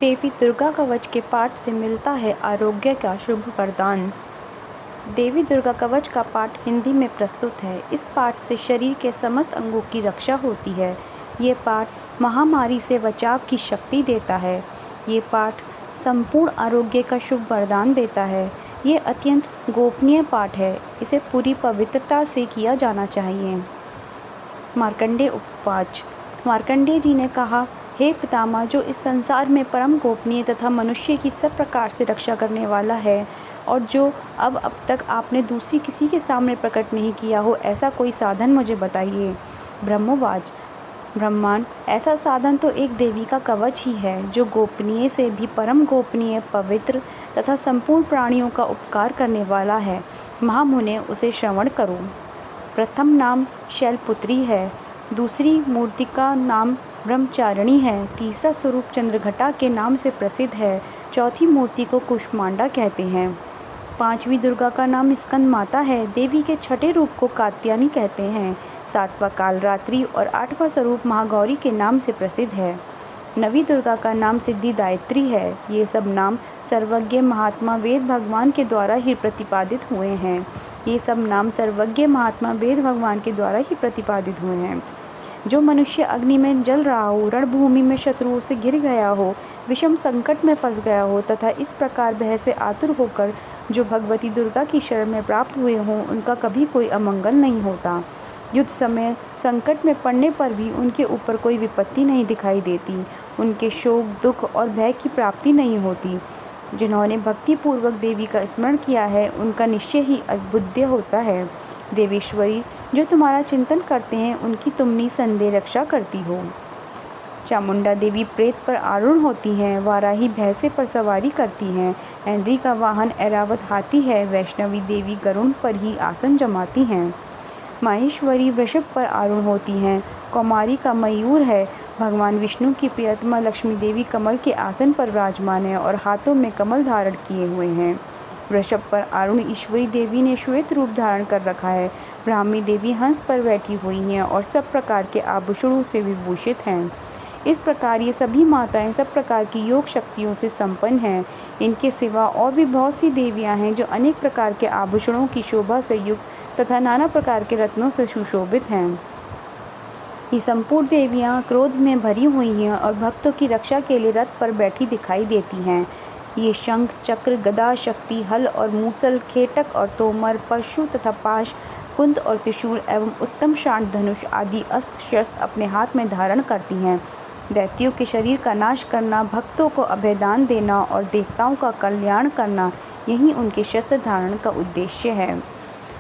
देवी दुर्गा कवच के पाठ से मिलता है आरोग्य का शुभ वरदान। देवी दुर्गा कवच का पाठ हिंदी में प्रस्तुत है। इस पाठ से शरीर के समस्त अंगों की रक्षा होती है। ये पाठ महामारी से बचाव की शक्ति देता है। ये पाठ संपूर्ण आरोग्य का शुभ वरदान देता है। ये अत्यंत गोपनीय पाठ है। इसे पूरी पवित्रता से किया जाना चाहिए। मार्कंडेय उपवाच। मार्कंडेय जी ने कहा, हे पितामह, जो इस संसार में परम गोपनीय तथा मनुष्य की सब प्रकार से रक्षा करने वाला है और जो अब तक आपने दूसरी किसी के सामने प्रकट नहीं किया हो, ऐसा कोई साधन मुझे बताइए। ब्रह्मवाच। ब्रह्मांड, ऐसा साधन तो एक देवी का कवच ही है, जो गोपनीय से भी परम गोपनीय, पवित्र तथा संपूर्ण प्राणियों का उपकार करने वाला है। महामुने, उसे श्रवण करो। प्रथम नाम शैलपुत्री है, दूसरी मूर्ति का नाम ब्रह्मचारिणी है, तीसरा स्वरूप चंद्रघटा के नाम से प्रसिद्ध है, चौथी मूर्ति को कुष्मांडा कहते हैं, पांचवी दुर्गा का नाम स्कंद माता है, देवी के छठे रूप को कात्यायनी कहते हैं, सातवां कालरात्रि और आठवां स्वरूप महागौरी के नाम से प्रसिद्ध है, नवी दुर्गा का नाम सिद्धिदायत्री है। ये सब नाम सर्वज्ञ महात्मा वेद भगवान के द्वारा ही प्रतिपादित हुए हैं। ये सब नाम सर्वज्ञ महात्मा वेद भगवान के द्वारा ही प्रतिपादित हुए हैं। जो मनुष्य अग्नि में जल रहा हो, रणभूमि में शत्रुओं से घिर गया हो, विषम संकट में फंस गया हो तथा इस प्रकार भय से आतुर होकर जो भगवती दुर्गा की शरण में प्राप्त हुए हों, उनका कभी कोई अमंगल नहीं होता। युद्ध समय संकट में पड़ने पर भी उनके ऊपर कोई विपत्ति नहीं दिखाई देती। उनके शोक, दुख और भय की प्राप्ति नहीं होती। जिन्होंने भक्तिपूर्वक देवी का स्मरण किया है, उनका निश्चय ही अद्भुत होता है। देवेश्वरी, जो तुम्हारा चिंतन करते हैं, उनकी तुम निसंदेह रक्षा करती हो। चामुंडा देवी प्रेत पर आरूढ़ होती हैं, वाराही भैंसे पर सवारी करती हैं, ऐन्द्री का वाहन ऐरावत हाथी है, वैष्णवी देवी गरुड़ पर ही आसन जमाती हैं, माहेश्वरी वृषभ पर आरूढ़ होती हैं, कौमारी का मयूर है, भगवान विष्णु की प्रियतमा लक्ष्मी देवी कमल के आसन पर विराजमान है और हाथों में कमल धारण किए हुए हैं। वृषभ पर आरूढ़ ईश्वरी देवी ने श्वेत रूप धारण कर रखा है। ब्राह्मी देवी हंस पर बैठी हुई हैं और सब प्रकार के आभूषणों से विभूषित हैं। इस प्रकार ये सभी माताएं सब प्रकार की योग शक्तियों से संपन्न हैं। इनके सिवा और भी बहुत सी देवियां हैं जो अनेक प्रकार के आभूषणों की शोभा से युक्त तथा नाना प्रकार के रत्नों से सुशोभित हैं। ये संपूर्ण देवियां क्रोध में भरी हुई हैं और भक्तों की रक्षा के लिए रथ पर बैठी दिखाई देती हैं। ये शंख, चक्र, गदा, शक्ति, हल और मूसल, खेटक और तोमर, परशु तथा पाश, कुंद और त्रिशूल एवं उत्तम शांत धनुष आदि अस्त्र शस्त्र अपने हाथ में धारण करती हैं। दैत्यों के शरीर का नाश करना, भक्तों को अभयदान देना और देवताओं का कल्याण करना, यही उनके शस्त्र धारण का उद्देश्य है।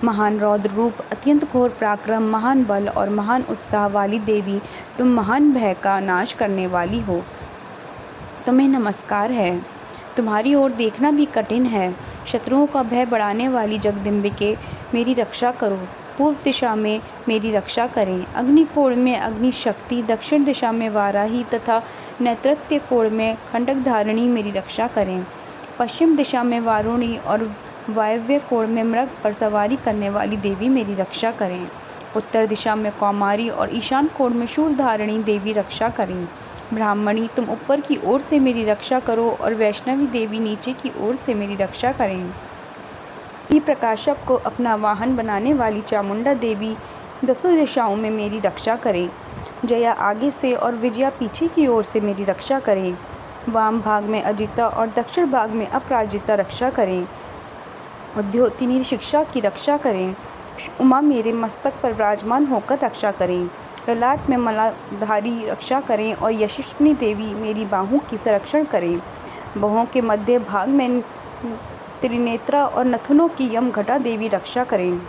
महान रौद्र रूप, अत्यंत घोर पराक्रम, महान बल और महान उत्साह वाली देवी, तुम महान भय का नाश करने वाली हो। तुम्हें नमस्कार है। तुम्हारी ओर देखना भी कठिन है। शत्रुओं का भय बढ़ाने वाली जगदम्बिके, मेरी रक्षा करो। पूर्व दिशा में मेरी रक्षा करें। अग्निकोण में अग्नि शक्ति, दक्षिण दिशा में वाराही तथा नैऋत्य कोण में खंडक धारिणी मेरी रक्षा करें। पश्चिम दिशा में वारुणी और वायव्य कोण में मृग पर सवारी करने वाली देवी मेरी रक्षा करें। उत्तर दिशा में कौमारी और ईशान कोण में शूल धारिणी देवी रक्षा करें। ब्राह्मणी, तुम ऊपर की ओर से मेरी रक्षा करो और वैष्णवी देवी नीचे की ओर से मेरी रक्षा करें। ये प्रकाशक को अपना वाहन बनाने वाली चामुंडा देवी दसों दिशाओं में मेरी रक्षा करें। जया आगे से और विजया पीछे की ओर से मेरी रक्षा करें। वाम भाग में अजिता और दक्षिण भाग में अपराजिता रक्षा करें। उद्योतिनी शिक्षा की रक्षा करें। उमा मेरे मस्तक पर विराजमान होकर रक्षा करें। ललाट में मलाधारी रक्षा करें और यशस्विनी देवी मेरी बाहों की संरक्षण करें। बाहों के मध्य भाग में त्रिनेत्रा और नथुनों की यमघटा देवी रक्षा करें।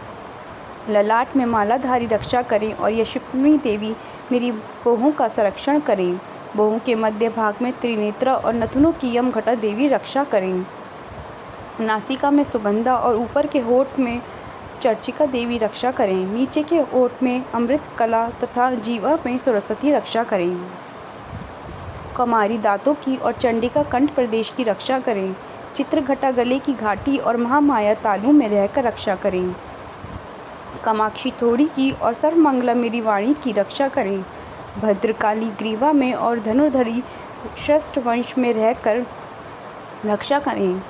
ललाट में मालाधारी रक्षा करें और यशस्विनी देवी मेरी बाहों का संरक्षण करें। बाहों के मध्य भाग में त्रिनेत्रा और नथुनों की यमघटा देवी रक्षा करें। नासिका में सुगंधा और ऊपर के होठ में चर्चिका देवी रक्षा करें। नीचे के ओठ में अमृत कला तथा जीवा में सरस्वती रक्षा करें। कौमारी दांतों की और चंडिका कंठ प्रदेश की रक्षा करें। चित्रघटा गले की घाटी और महामाया तालू में रहकर रक्षा करें। कामाक्षी थोड़ी की और सर्वमंगला मेरी वाणी की रक्षा करें। भद्रकाली ग्रीवा में और धनुर्धरी श्रेष्ठ वंश में रहकर रक्षा करें।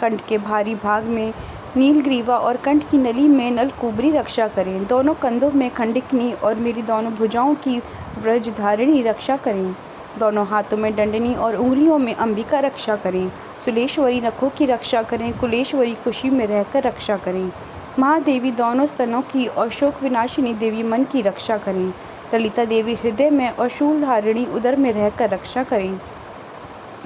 कंठ के भारी भाग में नीलग्रीवा और कंठ की नली में नलकूबरी रक्षा करें। दोनों कंधों में खंडिकनी और मेरी दोनों भुजाओं की व्रजधारिणी रक्षा करें। दोनों हाथों में दंडनी और उंगलियों में अंबिका रक्षा करें। सुलेश्वरी नखों की रक्षा करें। कुलेश्वरी कुशी में रहकर रक्षा करें। महादेवी दोनों स्तनों की और शोक विनाशिनी देवी मन की रक्षा करें। ललिता देवी हृदय में और शूलधारिणी उदर में रहकर रक्षा करें।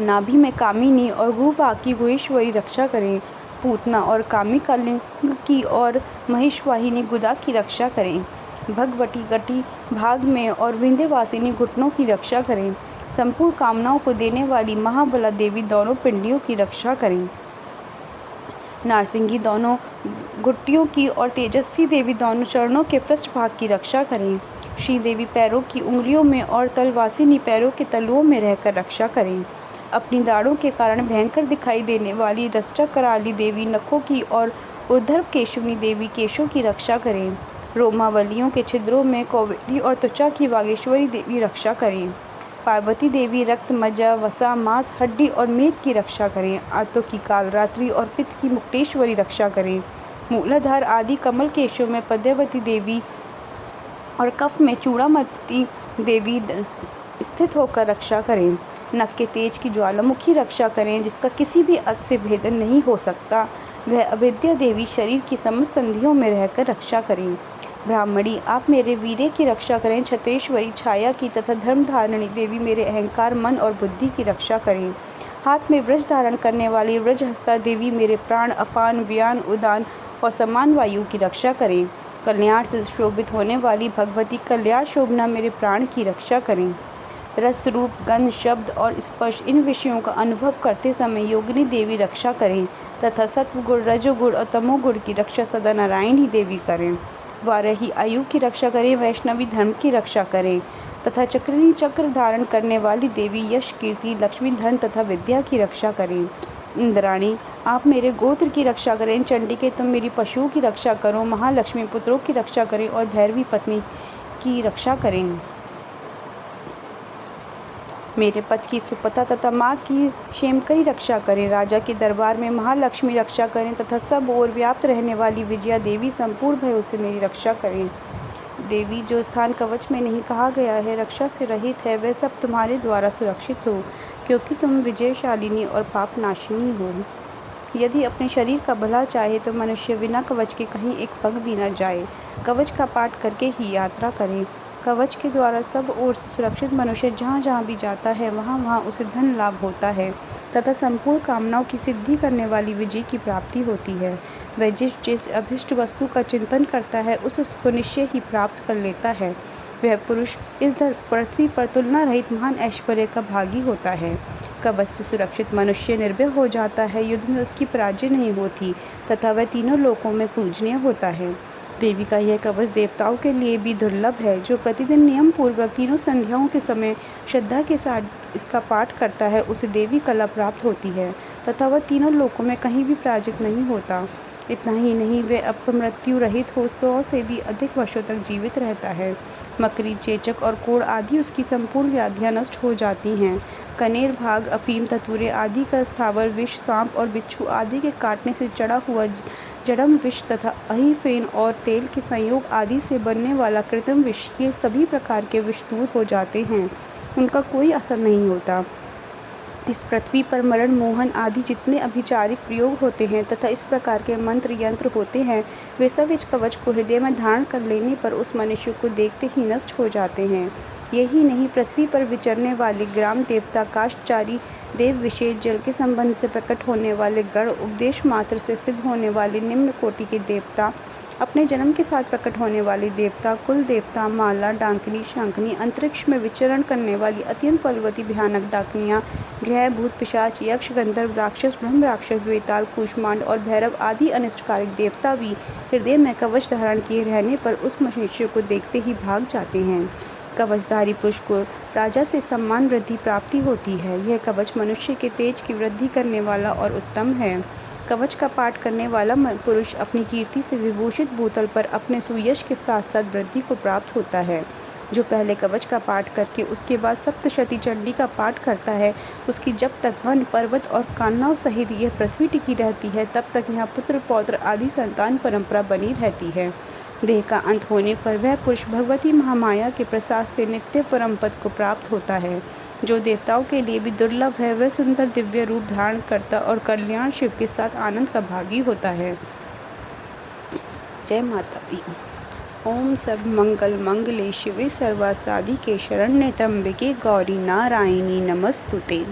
नाभि में कामिनी और गुहा की गुहेश्वरी रक्षा करें। पूतना और कामिका लिंग की और महिषवाहिनी गुदा की रक्षा करें। भगवती कटी भाग में और विंध्यवासिनी घुटनों की रक्षा करें। संपूर्ण कामनाओं को देने वाली महाबला देवी दोनों पिंडियों की रक्षा करें। नारसिंगी दोनों घुट्टियों की और तेजस्वी देवी दोनों चरणों के पृष्ठभाग की रक्षा करें। श्रीदेवी पैरों की उंगलियों में और तलवासिनी पैरों के तलुओं में रहकर रक्षा करें। अपनी दाढ़ों के कारण भयंकर दिखाई देने वाली रष्टा कराली देवी नखों की और ऊर्ध्व केशवनी देवी केशों की रक्षा करें। रोमावलियों के छिद्रों में कौवेरी और त्वचा की वागेश्वरी देवी रक्षा करें। पार्वती देवी रक्त, मज्जा, वसा, मांस, हड्डी और मेद की रक्षा करें। आंतों की कालरात्रि और पित्त की मुक्तेश्वरी रक्षा करें। मूलाधार आदि कमल केशों में पद्मावती देवी और कफ में चूड़ामती देवी स्थित होकर रक्षा करें। नख के तेज की ज्वालामुखी रक्षा करें, जिसका किसी भी अद से भेदन नहीं हो सकता। वह अविद्या देवी शरीर की समस्त संधियों में रहकर रक्षा करें। ब्राह्मणी, आप मेरे वीर्य की रक्षा करें। छतेश्वरी छाया की तथा धर्मधारिणी देवी मेरे अहंकार, मन और बुद्धि की रक्षा करें। हाथ में व्रज धारण करने वाली व्रजहस्ता देवी मेरे प्राण, अपान, व्यान, उदान और समान वायु की रक्षा करें। कल्याण से शोभित होने वाली भगवती कल्याण शोभना मेरे प्राण की रक्षा करें। रस, रूप, गंध, शब्द और स्पर्श, इन विषयों का अनुभव करते समय योगिनी देवी रक्षा करें तथा सत्वगुण, रजोगुण और तमोगुण की रक्षा सदा नारायणी देवी करें। वाराही आयु की रक्षा करें। वैष्णवी धर्म की रक्षा करें तथा चक्रिणी चक्र धारण करने वाली देवी यश, कीर्ति, लक्ष्मी, धन तथा विद्या की रक्षा करें। इंद्राणी, आप मेरे गोत्र की रक्षा करें। चंडिके, तुम मेरी पशुओं की रक्षा करो। महालक्ष्मी, पुत्रों की रक्षा करें और भैरवी, पत्नी की रक्षा करें। मेरे पति की सुपथा तथा माँ की क्षेमकरी रक्षा करें। राजा के दरबार में महालक्ष्मी रक्षा करें तथा सब ओर व्याप्त रहने वाली विजया देवी संपूर्ण भयों से मेरी रक्षा करें। देवी, जो स्थान कवच में नहीं कहा गया है, रक्षा से रहित है, वह सब तुम्हारे द्वारा सुरक्षित हो, क्योंकि तुम विजयशालिनी और पापनाशिनी हो। यदि अपने शरीर का भला चाहे तो मनुष्य बिना कवच के कहीं एक पग भी न जाए। कवच का पाठ करके ही यात्रा करे। कवच के द्वारा सब ओर से सुरक्षित मनुष्य जहाँ जहाँ भी जाता है, वहाँ वहाँ उसे धन लाभ होता है तथा संपूर्ण कामनाओं की सिद्धि करने वाली विजय की प्राप्ति होती है। वह जिस जिस अभिष्ट वस्तु का चिंतन करता है, उसको निश्चय ही प्राप्त कर लेता है। वह पुरुष इस पृथ्वी पर तुलना रहित महान ऐश्वर्य का भागी होता है। कवच से सुरक्षित मनुष्य निर्भय हो जाता है। युद्ध में उसकी पराजय नहीं होती तथा वह तीनों लोकों में पूजनीय होता है। देवी का यह कवच देवताओं के लिए भी दुर्लभ है। जो प्रतिदिन नियम पूर्वक तीनों संध्याओं के समय श्रद्धा के साथ इसका पाठ करता है, उसे देवी कला प्राप्त होती है तथा वह तीनों लोकों में कहीं भी पराजित नहीं होता। इतना ही नहीं, वह अपमृत्यु रहित हो 100 से भी अधिक वर्षों तक जीवित रहता है। मकड़ी, चेचक और कोढ़ आदि उसकी संपूर्ण व्याधियाँ नष्ट हो जाती हैं। कनेर, भाग, अफीम, धतूरे आदि का स्थावर विष, सांप और बिच्छू आदि के काटने से चढ़ा हुआ जड़म विष तथा अहिफेन और तेल के संयोग आदि से बनने वाला कृत्रिम विष, ये सभी प्रकार के विष दूर हो जाते हैं, उनका कोई असर नहीं होता। इस पृथ्वी पर मरण, मोहन आदि जितने अभिचारिक प्रयोग होते हैं तथा इस प्रकार के मंत्र यंत्र होते हैं, वे सब इस कवच को हृदय में धारण कर लेने पर उस मनुष्य को देखते ही नष्ट हो जाते हैं। यही नहीं, पृथ्वी पर विचरने वाले ग्राम देवता, काष्ठचारी देव, विशेष जल के संबंध से प्रकट होने वाले गण, उपदेश मात्र से सिद्ध होने वाले निम्न कोटि के देवता, अपने जन्म के साथ प्रकट होने वाले देवता, कुल देवता, माला, डांकनी, शंखनी, अंतरिक्ष में विचरण करने वाली अत्यंत बलवती भयानक डाकनियाँ, ग्रह, भूत, पिशाच, यक्ष, गंधर्व, राक्षस, ब्रह्म राक्षस, द्वेताल, कूष्मांड और भैरव आदि अनिष्टकारक देवता भी हृदय में कवच धारण किए रहने पर उस मनुष्य को देखते ही भाग जाते हैं। कवचधारी पुरुष को राजा से सम्मान वृद्धि प्राप्ति होती है। यह कवच मनुष्य के तेज की वृद्धि करने वाला और उत्तम है। कवच का पाठ करने वाला पुरुष अपनी कीर्ति से विभूषित भूतल पर अपने सुयश के साथ साथ वृद्धि को प्राप्त होता है। जो पहले कवच का पाठ करके उसके बाद सप्तशती चंडी का पाठ करता है, उसकी जब तक वन पर्वत और कान्नाओं सहित यह पृथ्वी टिकी रहती है, तब तक यहाँ पुत्र पौत्र आदि संतान परंपरा बनी रहती है। देह का अंत होने पर वह पुरुष भगवती महामाया के प्रसाद से नित्य परम पद को प्राप्त होता है, जो देवताओं के लिए भी दुर्लभ है। वह सुंदर दिव्य रूप धारण करता और कल्याण शिव के साथ आनंद का भागी होता है। जय माता दी। ओम सब मंगल मंगले शिवे सर्वासाधिके शरण्ये त्र्यंबके गौरी नारायणी नमस्तुते।